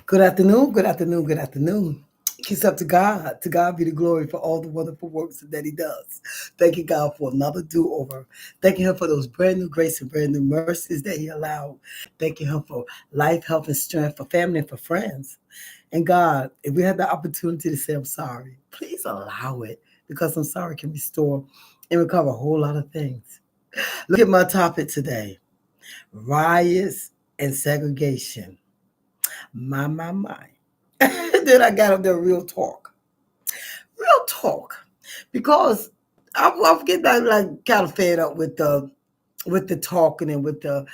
Good afternoon, good afternoon, good afternoon. Kiss up to God. To God be the glory for all the wonderful works that He does. Thanking God for another do over. Thanking Him for those brand new grace and brand new mercies that He allowed. Thanking Him for life, health, and strength, for family, and for friends. And God, if we had the opportunity to say I'm sorry, please allow it because I'm sorry can restore and recover a whole lot of things. Look at my topic today: riots and segregation. My. Then I got up there real talk, because I'm getting like kind of fed up with the talking and with the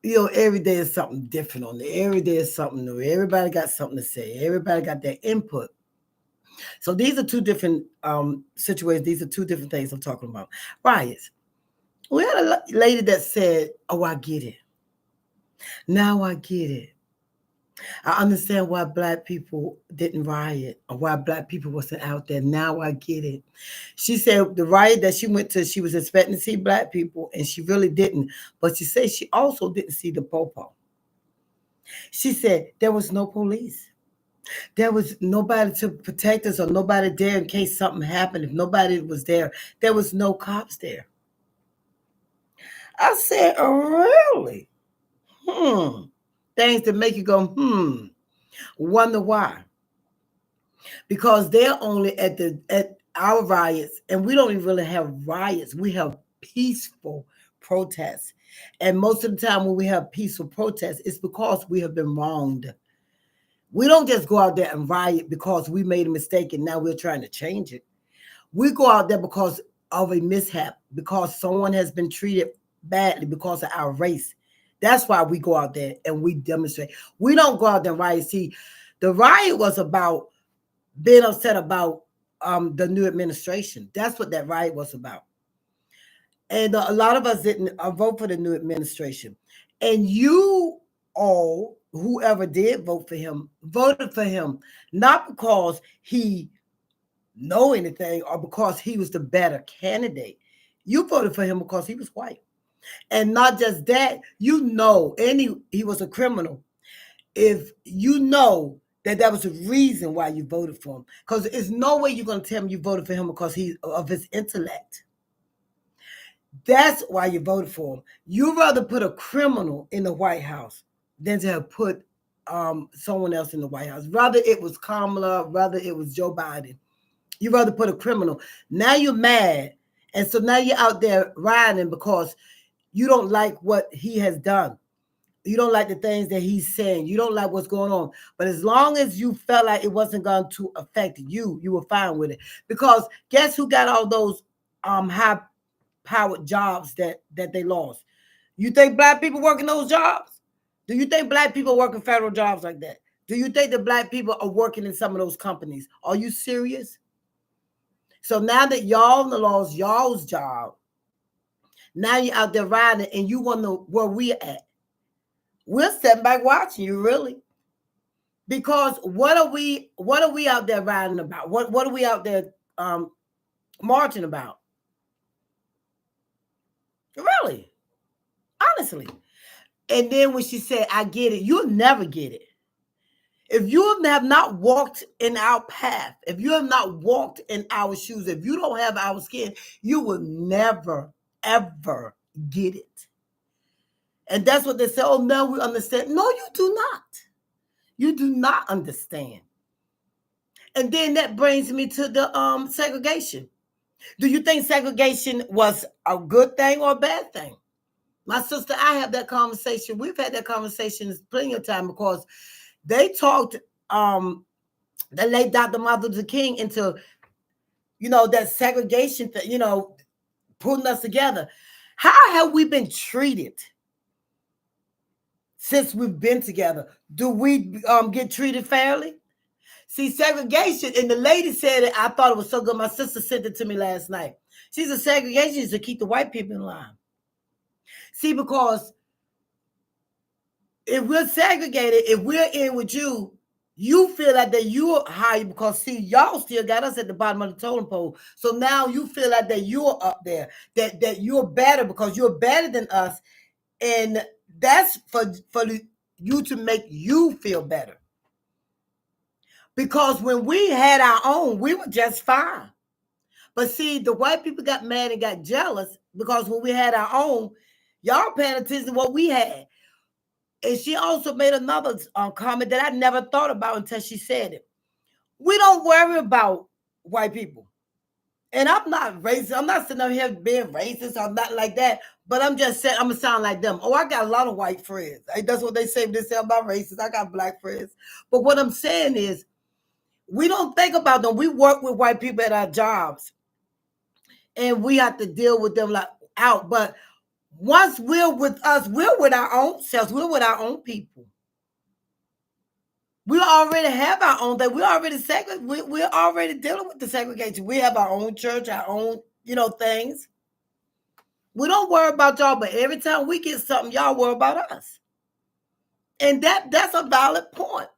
every day is something different on there. Every day is something new. Everybody got something to say. Everybody got their input. So these are two different situations. These are two different things I'm talking about. Riots. We had a lady that said, "Oh, I get it. Now I get it. I understand why Black people didn't riot or why Black people wasn't out there. Now I get it." She said the riot that she went to, she was expecting to see Black people, and she really didn't. But she said she also didn't see the popo. She said there was no police. There was nobody to protect us or nobody there in case something happened. If nobody was there was no cops there. I said, "Oh, really? Hmm." Things that make you go, wonder why. Because they're only at our riots, and we don't even really have riots. We have peaceful protests. And most of the time when we have peaceful protests, it's because we have been wronged. We don't just go out there and riot because we made a mistake and now we're trying to change it. We go out there because of a mishap, because someone has been treated badly because of our race. That's why we go out there and we demonstrate. We don't go out there and riot. See, the riot was about being upset about the new administration. That's what that riot was about. And a lot of us didn't vote for the new administration. And you all, whoever did vote for him, voted for him not because he know anything or because he was the better candidate. You voted for him because he was white. And not just that, and he was a criminal. If you know that was the reason why you voted for him, because there's no way you're going to tell me you voted for him because he of his intellect. That's why you voted for him. You rather put a criminal in the White House than to have put someone else in the White House. Rather it was Kamala, rather it was Joe Biden. You rather put a criminal. Now you're mad, and so now you're out there rioting because you don't like what he has done. You don't like the things that he's saying. You don't like what's going on. But as long as you felt like it wasn't going to affect you, you were fine with it. Because guess who got all those high-powered jobs that they lost? You think Black people working those jobs? Do you think Black people working federal jobs like that? Do you think that Black people are working in some of those companies? Are you serious? So now that y'all lost y'all's job, now you're out there riding and you wonder where we're at. We're sitting back watching you, really. Because what are we out there riding about? What are we out there marching about? Really? Honestly. And then when she said, "I get it," you'll never get it. If you have not walked in our path, if you have not walked in our shoes, if you don't have our skin, you will never, ever get it. And that's what they say. "Oh, no, we understand." No, you do not. You do not understand. And then that brings me to the segregation. Do you think segregation was a good thing or a bad thing? My sister, I have that conversation. We've had that conversation plenty of time because they talked the late Dr. Martin Luther King into, that segregation thing, putting us together. How have we been treated since we've been together? Do we get treated fairly? See, segregation, and the lady said it, I thought it was so good. My sister sent it to me last night. She said segregation is to keep the white people in line. See, because if we're segregated, if we're in with you, you feel like that you're higher because, see, y'all still got us at the bottom of the totem pole. So now you feel like that you're up there, that you're better because you're better than us. And that's for you to make you feel better. Because when we had our own, we were just fine. But see, the white people got mad and got jealous because when we had our own, y'all paying attention to what we had. And she also made another comment that I never thought about until she said it. We don't worry about white people. And I'm not racist. I'm not sitting up here being racist. I'm not like that. But I'm just saying, I'm going to sound like them. Oh, I got a lot of white friends. That's what they say when they say I'm not racist. I got black friends. But what I'm saying is, we don't think about them. We work with white people at our jobs. And we have to deal with them like out. But once we're with us, we're with our own selves. We're with our own people. We already have our own thing. We're already dealing with the segregation. We have our own church, our own, things. We don't worry about y'all, but every time we get something, y'all worry about us. And that's a valid point.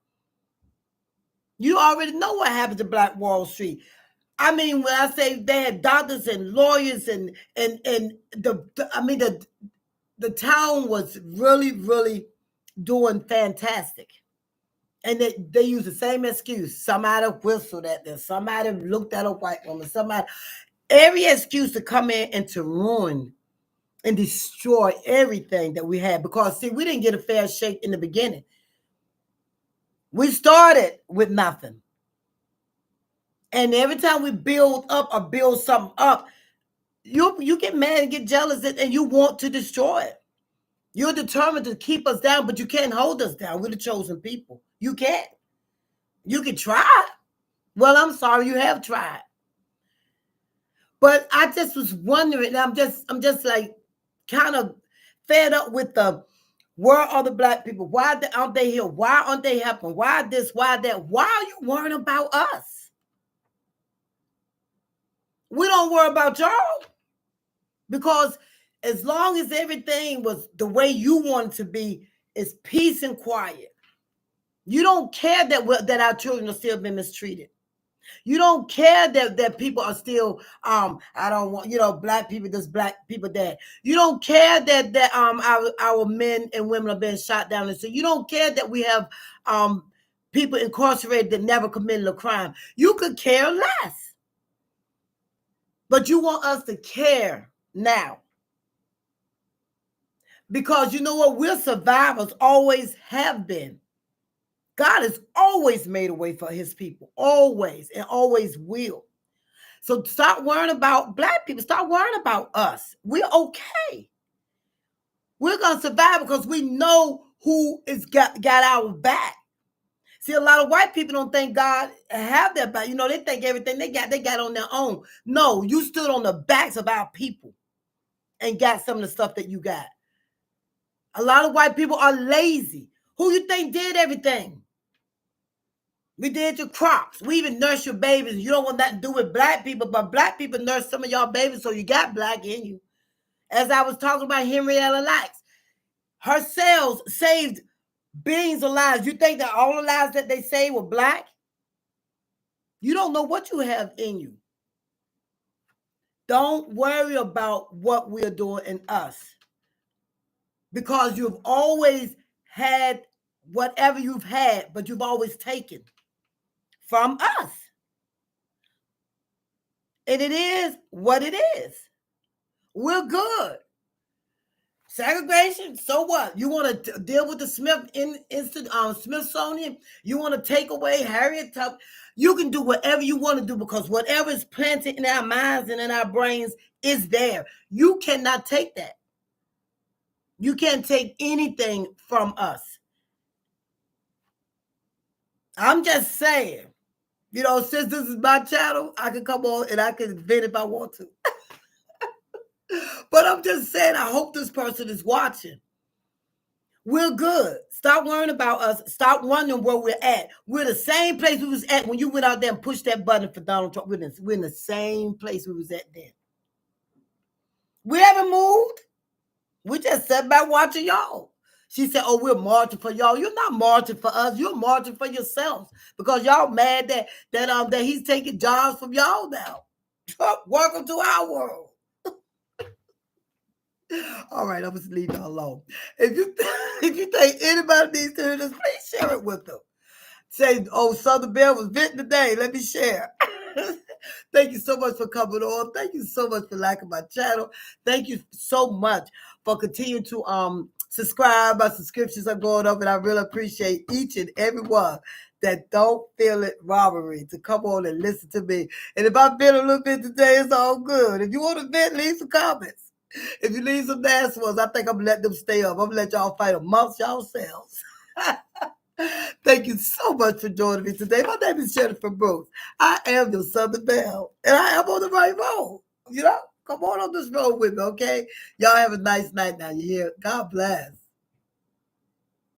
You already know what happened to Black Wall Street. I mean, when I say they had doctors and lawyers and the town was really, really doing fantastic. And they use the same excuse. Somebody whistled at them. Somebody looked at a white woman. Every excuse to come in and to ruin and destroy everything that we had. Because, see, we didn't get a fair shake in the beginning. We started with nothing. And every time we build up or build something up, you get mad and get jealous and you want to destroy it. You're determined to keep us down, but you can't hold us down. We're the chosen people. You can't. You can try. Well, I'm sorry, you have tried. But I just was wondering, I'm just like kind of fed up with where are the Black people? Why aren't they here? Why aren't they helping? Why this? Why that? Why are you worrying about us? We don't worry about y'all. Because as long as everything was the way you want it to be, it's peace and quiet. You don't care that our children are still being mistreated. You don't care that people are still I don't want black people this, black people that. You don't care that our men and women are being shot down, and so you don't care that we have people incarcerated that never committed a crime. You could care less, but you want us to care now. Because you know what? We're survivors, always have been. God has always made a way for his people, always, and always will. So stop worrying about black people. Stop worrying about us. We're okay. We're going to survive because we know who is got our back. See, a lot of white people don't think God have their back. They think everything they got on their own. No, you stood on the backs of our people and got some of the stuff that you got. A lot of white people are lazy. Who you think did everything? We did your crops. We even nurse your babies. You don't want nothing to do with black people, but black people nurse some of y'all babies, so you got black in you. As I was talking about Henrietta Lacks, her cells saved billions of lives. You think that all the lives that they saved were black? You don't know what you have in you. Don't worry about what we're doing in us. Because you've always had whatever you've had, but you've always taken from us. And it is what it is. We're good. Segregation, so what? You want to deal with the Smithsonian? You want to take away Harriet Tubman? You can do whatever you want to do because whatever is planted in our minds and in our brains is there. You cannot take that. You can't take anything from us. I'm just saying, since this is my channel, I can come on and I can vent if I want to. But I'm just saying, I hope this person is watching. We're good. Stop worrying about us. Stop wondering where we're at. We're the same place we was at when you went out there and pushed that button for Donald Trump. We're in the same place we was at then. We haven't moved. We just sat back watching y'all. She said, oh, we're marching for y'all. You're not marching for us. You're marching for yourselves because y'all mad that he's taking jobs from y'all now. Welcome to our world. All right, I'm just leave y'all alone. If you think anybody needs to hear this, please share it with them. Say, oh, Southern Belle was venting today. Let me share. Thank you so much for coming on. Thank you so much for liking my channel. Thank you so much for continuing to subscribe. My subscriptions are going up, and I really appreciate each and every one that don't feel it robbery to come on and listen to me. And if I've been a little bit today, it's all good. If you want to vent, leave some comments. If you leave some nasty ones, I think I'm gonna let them stay up. I'm gonna let y'all fight amongst yourselves. Thank you so much for joining me today. My name is Jennifer Brooks. I am your Southern Belle, and I am on the right road. You know, come on this road with me, okay? Y'all have a nice night now. You hear? God bless.